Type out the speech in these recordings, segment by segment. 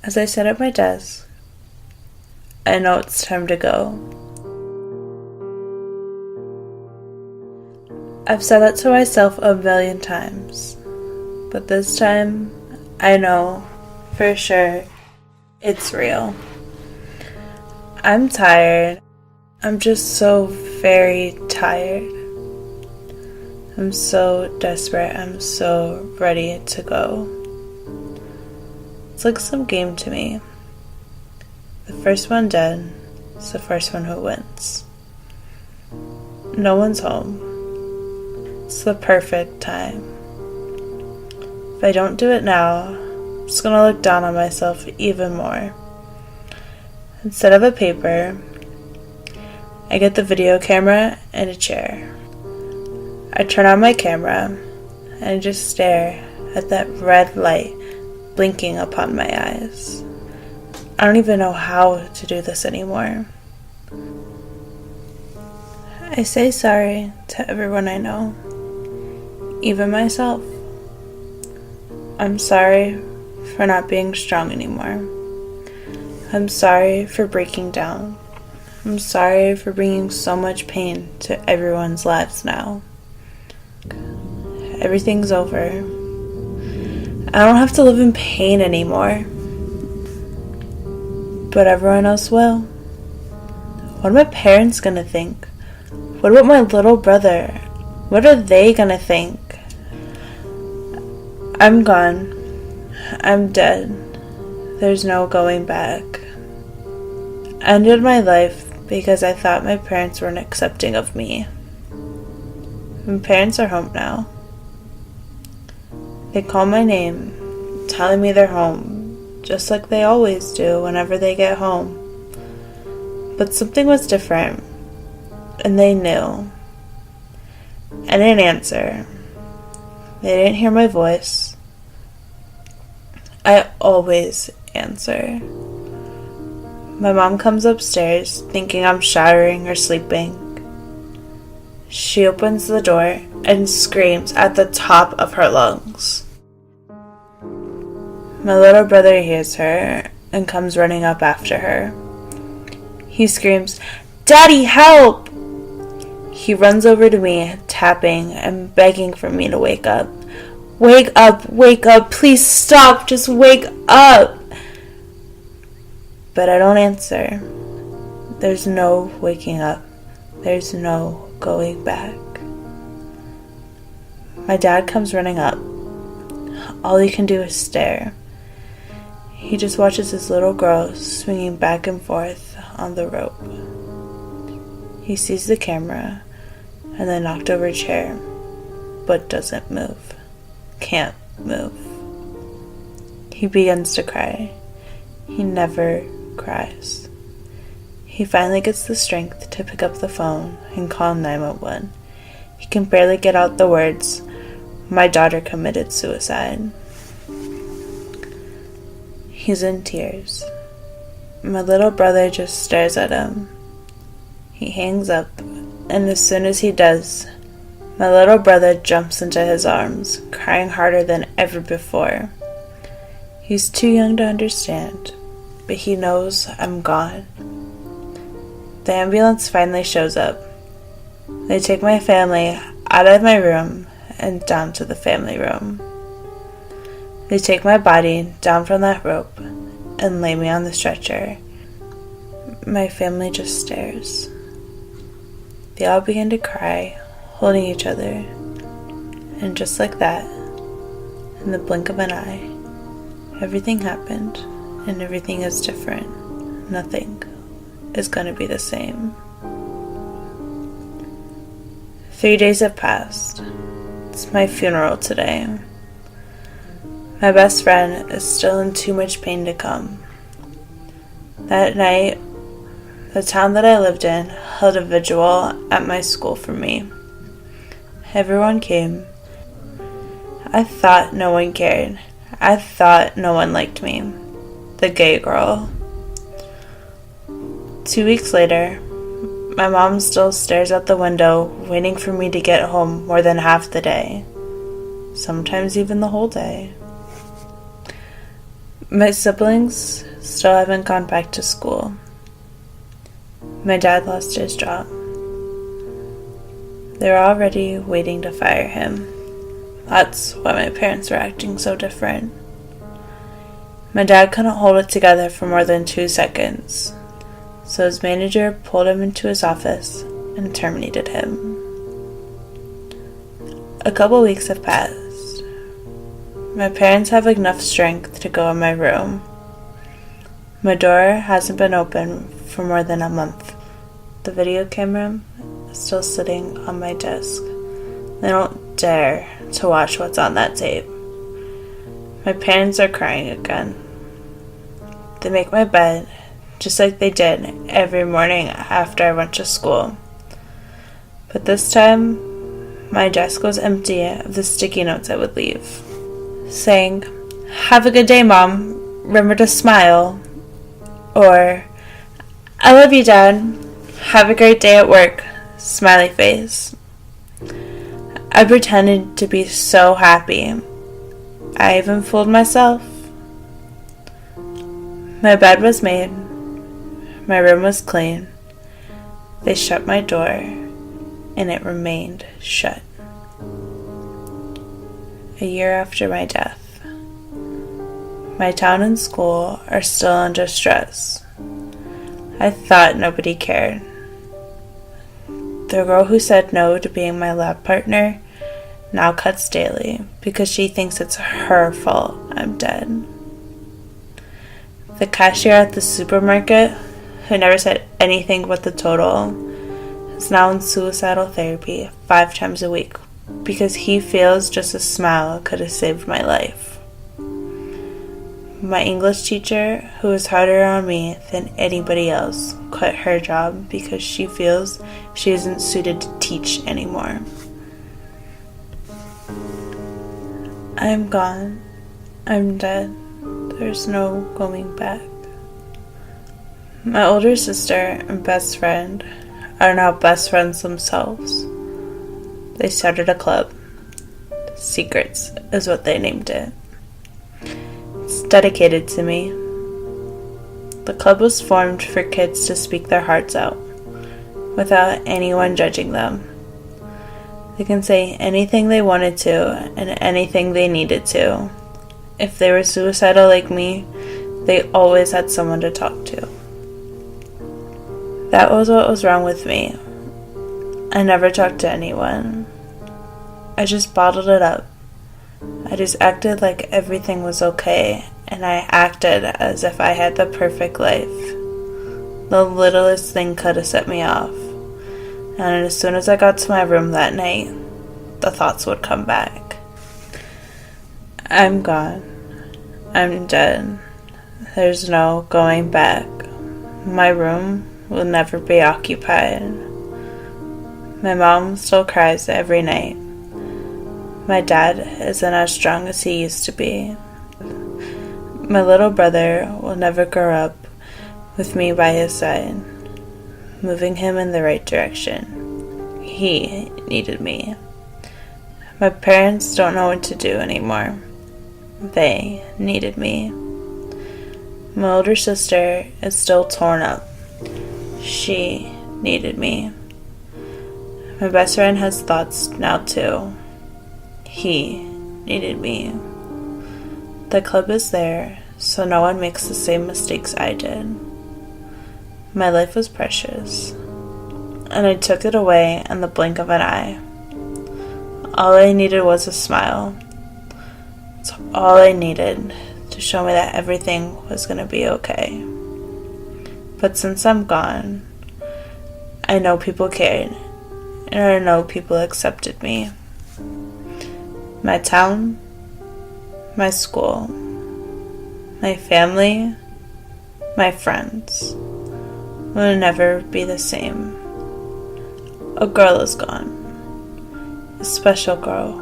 As I sit at my desk, I know it's time to go. I've said that to myself a million times, but this time, I know for sure it's real. I'm tired. I'm just so very tired. I'm so desperate. I'm so ready to go. It's like some game to me. The first one dead is the first one who wins. No one's home. It's the perfect time. If I don't do it now, I'm just gonna look down on myself even more. Instead of a paper, I get the video camera and a chair. I turn on my camera and I just stare at that red light blinking upon my eyes. I don't even know how to do this anymore. I say sorry to everyone I know, even myself. I'm sorry for not being strong anymore. I'm sorry for breaking down. I'm sorry for bringing so much pain to everyone's lives now. Everything's over. I don't have to live in pain anymore. But everyone else will. What are my parents gonna think? What about my little brother? What are they gonna think? I'm gone. I'm dead. There's no going back. I ended my life because I thought my parents weren't accepting of me. My parents are home now. They call my name, telling me they're home, just like they always do whenever they get home. But something was different, and they knew. I didn't answer. They didn't hear my voice. I always answer. My mom comes upstairs thinking I'm showering or sleeping. She opens the door and screams at the top of her lungs. My little brother hears her and comes running up after her. He screams, "Daddy, help!" He runs over to me, tapping and begging for me to wake up. Wake up, please stop, just wake up!" But I don't answer. There's no waking up. There's no going back. My dad comes running up. All he can do is stare. He just watches his little girl swinging back and forth on the rope. He sees the camera and the knocked over chair, but doesn't move. Can't move. He begins to cry. He never cries. He finally gets the strength to pick up the phone and call 911. He can barely get out the words, "My daughter committed suicide." He's in tears. My little brother just stares at him. He hangs up, and as soon as he does, my little brother jumps into his arms, crying harder than ever before. He's too young to understand, but he knows I'm gone. The ambulance finally shows up. They take my family out of my room and down to the family room. They take my body down from that rope and lay me on the stretcher. My family just stares. They all begin to cry, holding each other. And just like that, in the blink of an eye, everything happened and everything is different. Nothing is going to be the same. 3 days have passed. It's my funeral today. My best friend is still in too much pain to come. That night, the town that I lived in held a vigil at my school for me. Everyone came. I thought no one cared. I thought no one liked me. The gay girl. 2 weeks later, my mom still stares out the window, waiting for me to get home more than half the day. Sometimes even the whole day. My siblings still haven't gone back to school. My dad lost his job. They're already waiting to fire him. That's why my parents were acting so different. My dad couldn't hold it together for more than 2 seconds, so his manager pulled him into his office and terminated him. A couple weeks have passed. My parents have enough strength to go in my room. My door hasn't been open for more than a month. The video camera is still sitting on my desk. They don't dare to watch what's on that tape. My parents are crying again. They make my bed just like they did every morning after I went to school. But this time, my desk was empty of the sticky notes I would leave, saying, "Have a good day, Mom. Remember to smile." Or, "I love you, Dad. Have a great day at work. Smiley face." I pretended to be so happy. I even fooled myself. My bed was made. My room was clean. They shut my door, and it remained shut. A year after my death, my town and school are still under stress. I thought nobody cared. The girl who said no to being my lab partner now cuts daily because she thinks it's her fault I'm dead. The cashier at the supermarket, who never said anything but the total, is now in suicidal therapy 5 times a week because he feels just a smile could have saved my life. My English teacher, who is harder on me than anybody else, quit her job because she feels she isn't suited to teach anymore. I'm gone. I'm dead. There's no going back. My older sister and best friend are now best friends themselves. They started a club. Secrets is what they named it. It's dedicated to me. The club was formed for kids to speak their hearts out without anyone judging them. They can say anything they wanted to and anything they needed to. If they were suicidal like me, they always had someone to talk to. That was what was wrong with me. I never talked to anyone. I just bottled it up. I just acted like everything was okay, and I acted as if I had the perfect life. The littlest thing could have set me off. And as soon as I got to my room that night, the thoughts would come back. I'm gone. I'm dead. There's no going back. My room will never be occupied. My mom still cries every night. My dad isn't as strong as he used to be. My little brother will never grow up with me by his side, moving him in the right direction. He needed me. My parents don't know what to do anymore. They needed me. My older sister is still torn up. She needed me. My best friend has thoughts now too. He needed me. The club is there, so no one makes the same mistakes I did. My life was precious, and I took it away in the blink of an eye. All I needed was a smile. It's all I needed to show me that everything was going to be okay. But since I'm gone, I know people cared, and I know people accepted me. My town, my school, my family, my friends will never be the same. A girl is gone. A special girl.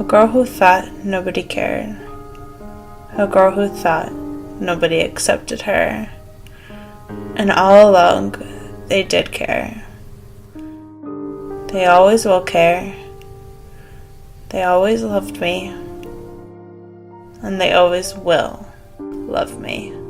A girl who thought nobody cared. A girl who thought nobody accepted her. And all along, they did care. They always will care. They always loved me. and they always will love me.